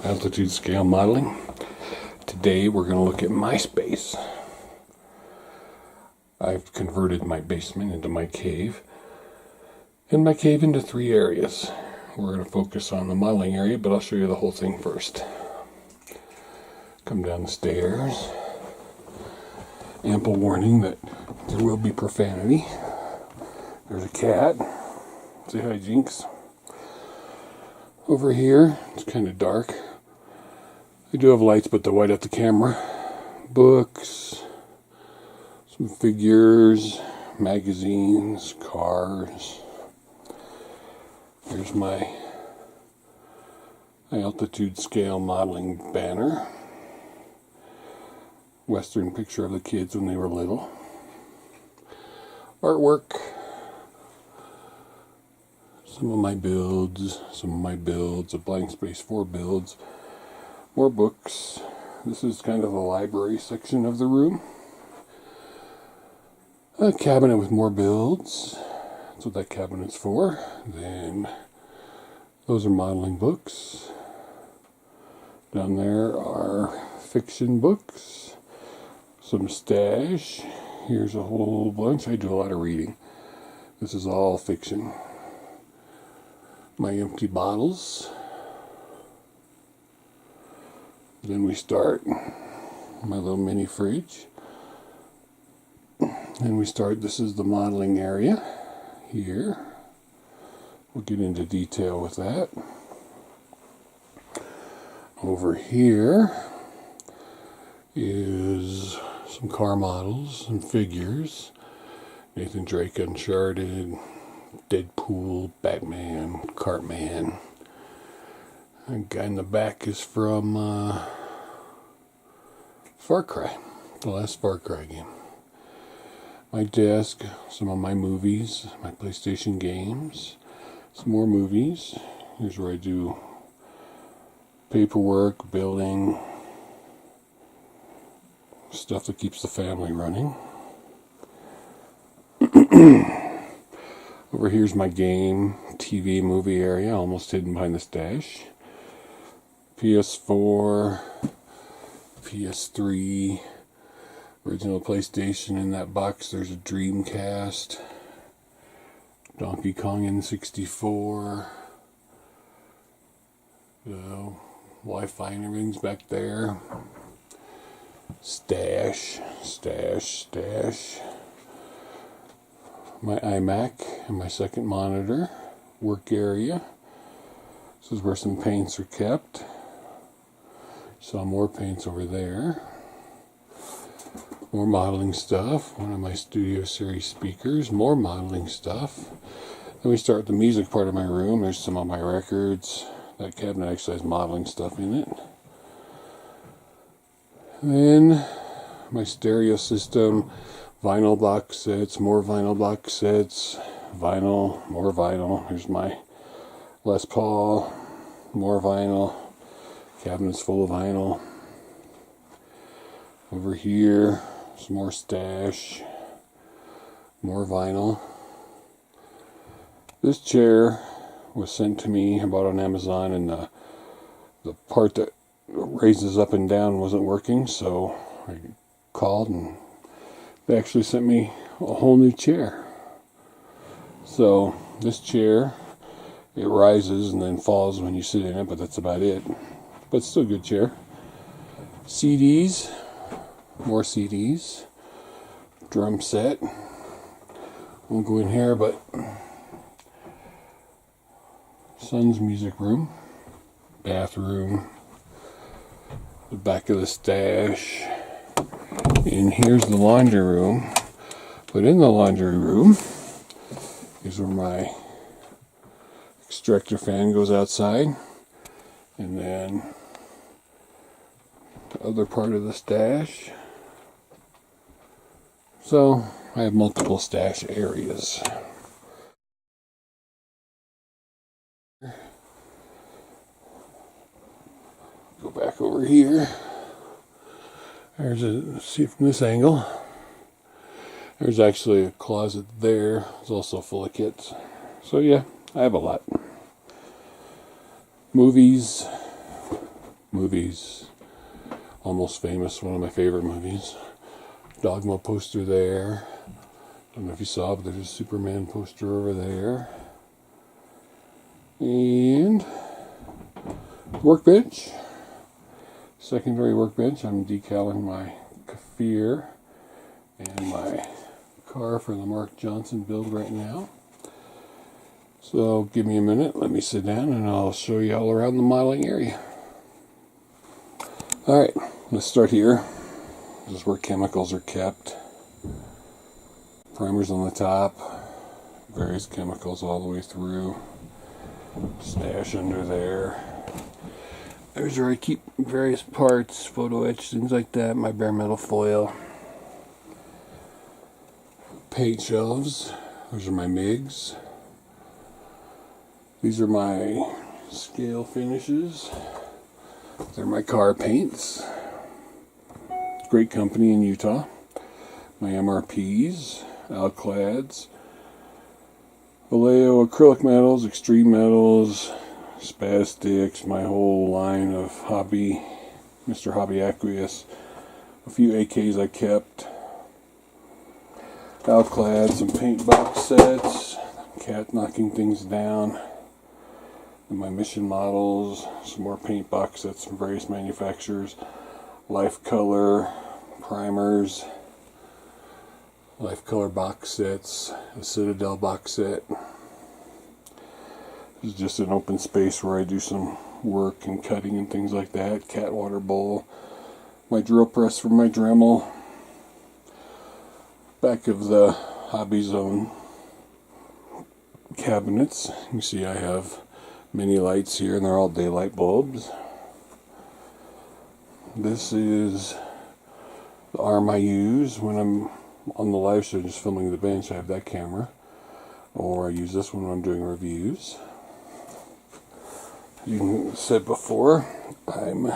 Altitude scale modeling. Today we're going to look at my space. I've converted my basement into my cave, and my cave into 3 areas. We're going to focus on the modeling area, but I'll show you the whole thing first. Come down the stairs. Ample warning that there will be profanity. There's a cat. Say hi, Jinx. Over here, it's kind of dark. I do have lights, but they're white at the camera. Books, some figures, magazines, cars. Here's my altitude scale modeling banner. Western picture of the kids when they were little. Artwork. Some of my builds, a blank space for builds. More books. This is kind of the library section of the room. A cabinet with more builds. That's what that cabinet's for. Then those are modeling books. Down there are fiction books. Some stash. Here's a whole bunch. I do a lot of reading. This is all fiction. My empty bottles. Then we start my little mini fridge. And we start, this is the modeling area here. We'll get into detail with that. Over here is some car models and figures. Nathan Drake Uncharted, Deadpool, Batman, Cartman. The guy in the back is from Far Cry, the last Far Cry game. My desk, some of my movies, my PlayStation games, some more movies. Here's where I do paperwork, billing, stuff that keeps the family running. Over here's my game, TV, movie area, almost hidden behind the stash. PS4, PS3, original PlayStation. In that box there's a Dreamcast, Donkey Kong N64, Wi-Fi and everything's back there. Stash. My iMac and my second monitor, work area. This is where some paints are kept. Saw more paints over there. More modeling stuff. One of my Studio Series speakers. More modeling stuff. Then we start with the music part of my room. There's some of my records. That cabinet actually has modeling stuff in it. Then my stereo system. Vinyl box sets, more vinyl box sets, vinyl, more vinyl. Here's my Les Paul, more vinyl, cabinets full of vinyl. Over here, some more stash, more vinyl. This chair was sent to me, I bought on Amazon, and the part that raises up and down wasn't working, so I called and they actually sent me a whole new chair. So this chair, it rises and then falls when you sit in it, but that's about it. But it's still a good chair. CDs, more CDs. Drum set. Won't go in here, but son's music room, bathroom, the back of the stash. And here's the laundry room. But in the laundry room is where my extractor fan goes outside. And then the other part of the stash. So I have multiple stash areas. Go back over here. See from this angle. There's actually a closet there. It's also full of kits. So yeah, I have a lot. Movies, movies. Almost Famous, one of my favorite movies. Dogma poster there. I don't know if you saw, but there's a Superman poster over there. And workbench. Secondary workbench. I'm decaling my Kafir and my car for the Mark Johnson build right now. So give me a minute, let me sit down and I'll show you all around the modeling area. Alright, let's start here. This is where chemicals are kept. Primers on the top, various chemicals all the way through. Stash under there. There's where I keep various parts, photo etch, things like that, my bare metal foil. Paint shelves, those are my MIGs. These are my scale finishes. They're my car paints. Great company in Utah. My MRPs, Alclads, Vallejo acrylic metals, extreme metals, spastics, my whole line of hobby, Mr. Hobby Aqueous. A few AKs I kept. Alclads, some paint box sets, cat knocking things down. And my mission models, some more paint box sets from various manufacturers, Life Color, primers, Life Color box sets, a Citadel box set. This is just an open space where I do some work and cutting and things like that. Cat water bowl, my drill press for my Dremel. Back of the Hobby Zone cabinets, you see I have mini lights here, and they're all daylight bulbs. This is the arm I use when I'm on the live show just filming the bench. I have that camera, or I use this one when I'm doing reviews. You said before, I'm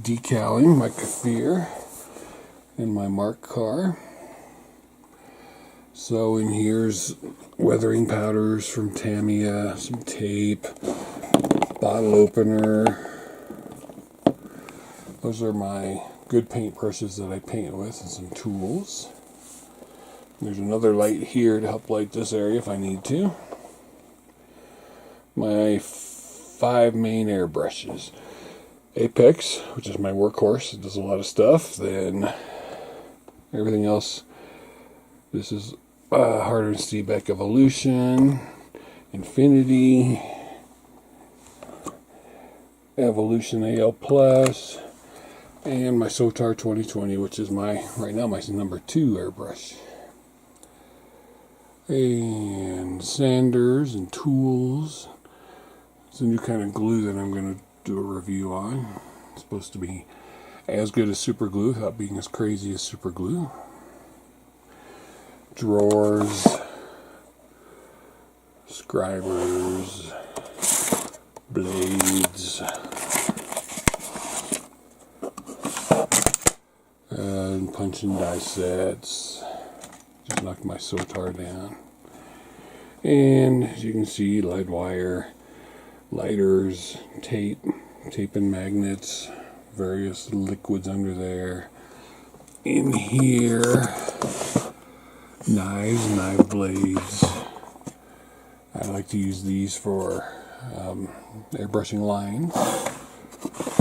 decaling my Kafir in my Mark car. So in here's weathering powders from Tamiya, some tape, bottle opener. Those are my good paint brushes that I paint with, and some tools. There's another light here to help light this area if I need to. My 5 main airbrushes. Apex, which is my workhorse, it does a lot of stuff. Then everything else, this is Harder & Stiebeck Evolution, Infinity, Evolution AL Plus, and my Sotar 2020, which is right now my number 2 airbrush. And sanders and tools. It's a new kind of glue that I'm going to do a review on. It's supposed to be as good as super glue without being as crazy as super glue. Drawers, scribers, blades, and punch and die sets. Just knocked my Sotar down. And as you can see, light wire, lighters, tape and magnets, various liquids under there. In here, knives, knife blades. I like to use these for airbrushing lines.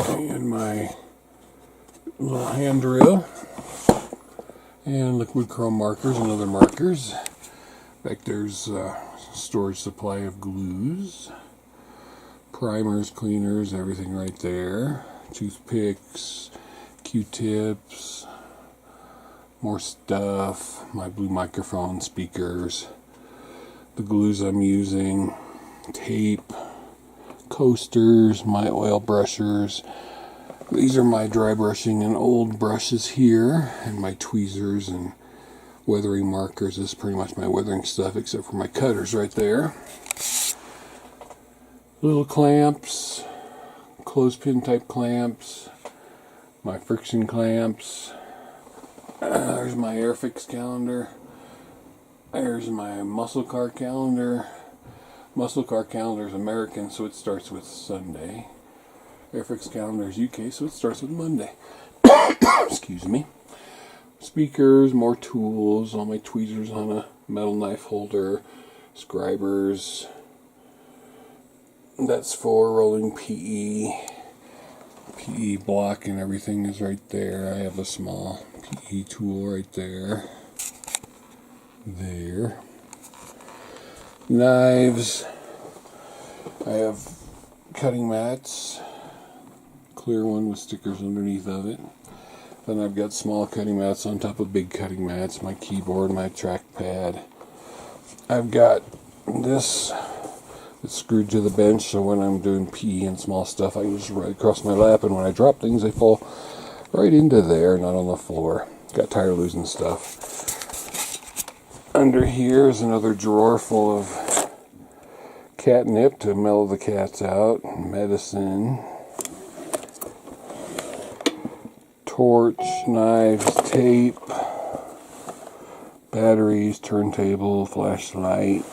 And my little hand drill. And liquid chrome markers and other markers. Back there's storage supply of glues. Primers, cleaners, everything right there. Toothpicks, Q-tips, more stuff, my blue microphone, speakers, the glues I'm using, tape, coasters, my oil brushers. These are my dry brushing and old brushes here, and my tweezers and weathering markers. This is pretty much my weathering stuff except for my cutters right there. Little clamps, clothespin type clamps, my friction clamps. There's my Airfix calendar. There's my muscle car calendar. Muscle car calendar is American, so it starts with Sunday. Airfix calendar is UK, so it starts with Monday. Excuse me. Speakers, more tools, all my tweezers on a metal knife holder, scribers. That's for rolling PE. PE block and everything is right there. I have a small PE tool right there. There. Knives. I have cutting mats. Clear one with stickers underneath of it. Then I've got small cutting mats on top of big cutting mats. My keyboard, my trackpad. I've got this. It's screwed to the bench, so when I'm doing PE and small stuff, I can just ride across my lap, and when I drop things, they fall right into there, not on the floor. Got tired of losing stuff. Under here is another drawer full of catnip to mellow the cats out, medicine, torch, knives, tape, batteries, turntable, flashlight.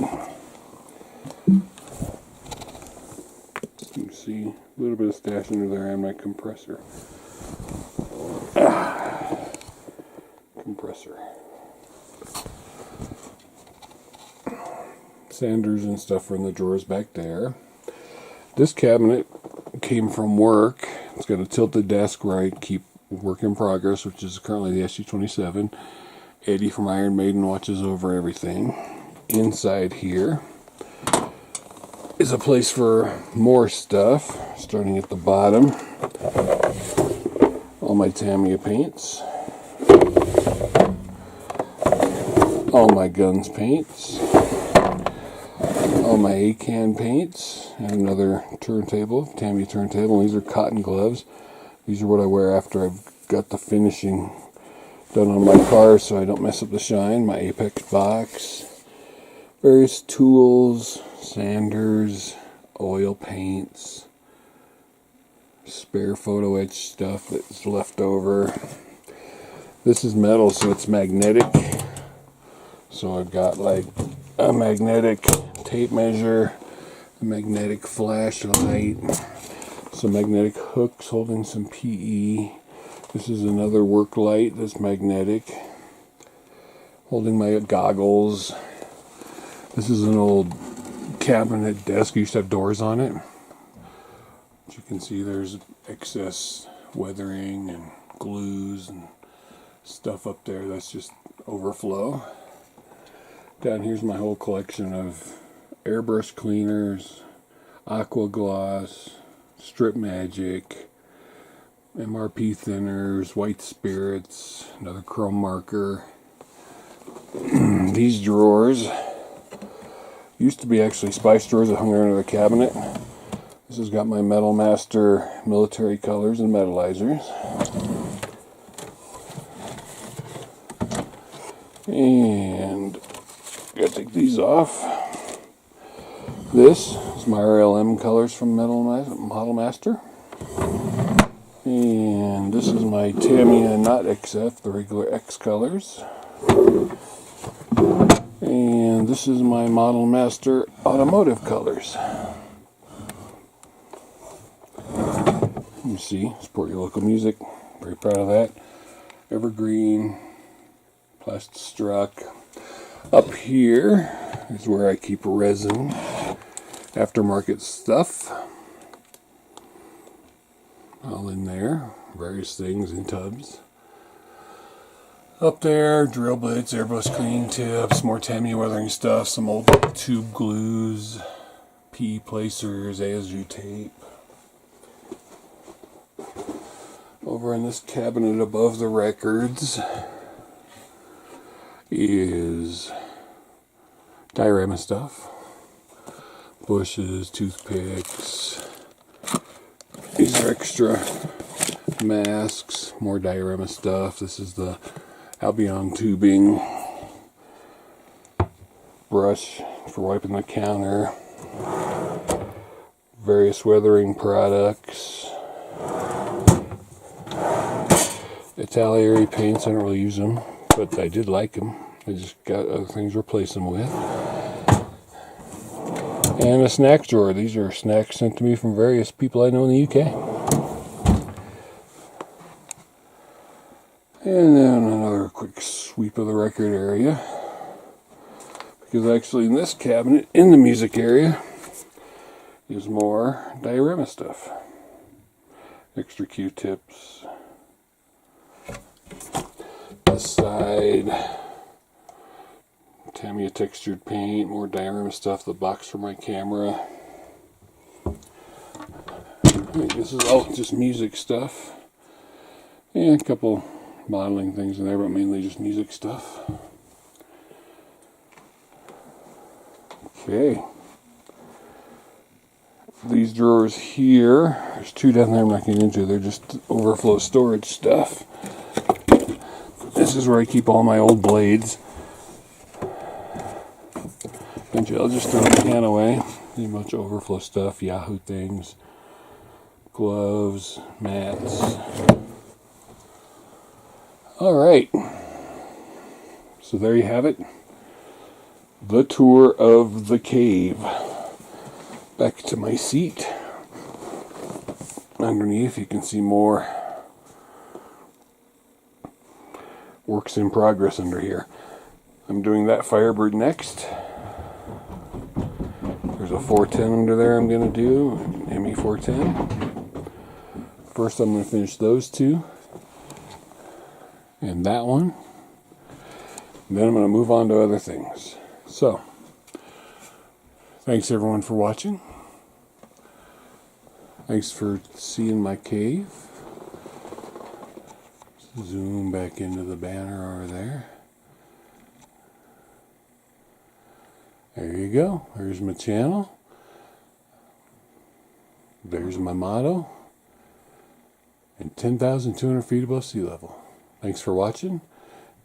You can see a little bit of stash under there and my compressor. Compressor. Sanders and stuff are in the drawers back there. This cabinet came from work. It's got a tilted desk where I keep work in progress, which is currently the SG-27. Eddie from Iron Maiden watches over everything. Inside here is a place for more stuff, starting at the bottom. All my Tamiya paints. All my guns paints. All my A-can paints. And another turntable, Tamiya turntable. And these are cotton gloves. These are what I wear after I've got the finishing done on my car so I don't mess up the shine. My Apex box. Various tools, sanders, oil paints, spare photo etch stuff that's left over. This is metal, so it's magnetic. So I've got like a magnetic tape measure, a magnetic flashlight, some magnetic hooks holding some PE. This is another work light that's magnetic, holding my goggles. This is an old cabinet desk. It used to have doors on it. As you can see, there's excess weathering and glues and stuff up there. That's just overflow. Down here's my whole collection of airbrush cleaners, aqua gloss, strip magic, MRP thinners, white spirits, another chrome marker. These drawers used to be actually spice drawers that hung under the cabinet. This has got my Metal Master military colors and metallizers. And I gotta take these off. This is my RLM colors from Model Master. And this is my Tamiya not XF, the regular X colors. And this is my Model Master automotive colors. You see, support your local music. Very proud of that. Evergreen, Plastistruck. Up here is where I keep resin, aftermarket stuff. All in there, various things in tubs. Up there, drill bits, airbrush cleaning tips, more Tamiya weathering stuff, some old tube glues, PE placers, ASU tape. Over in this cabinet above the records is diorama stuff. Bushes, toothpicks. These are extra masks, more diorama stuff. This is the Albion tubing brush for wiping the counter. Various weathering products. Italiary paints, I don't really use them, but I did like them. I just got other things to replace them with. And a snack drawer. These are snacks sent to me from various people I know in the UK. And then another quick sweep of the record area. Because actually in this cabinet, in the music area, is more diorama stuff. Extra Q-tips. This side, Tamiya textured paint, more diorama stuff, the box for my camera. This is all just music stuff. And a couple modeling things in there, but mainly just music stuff. Okay. These drawers here, there's two down there I'm not getting into, they're just overflow storage stuff. This is where I keep all my old blades. Eventually I'll just throw the can away. Pretty much overflow stuff, Yahoo things, gloves, mats. Alright, so there you have it. The tour of the cave. Back to my seat. Underneath you can see more works in progress under here. I'm doing that Firebird next. There's a 410 under there I'm going to do, an ME 410. First I'm going to finish those two. And that one. And then I'm going to move on to other things. So, thanks everyone for watching. Thanks for seeing my cave. Zoom back into the banner over there. There you go. There's my channel. There's my motto. And 10,200 feet above sea level. Thanks for watching.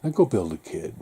Now go build a kid.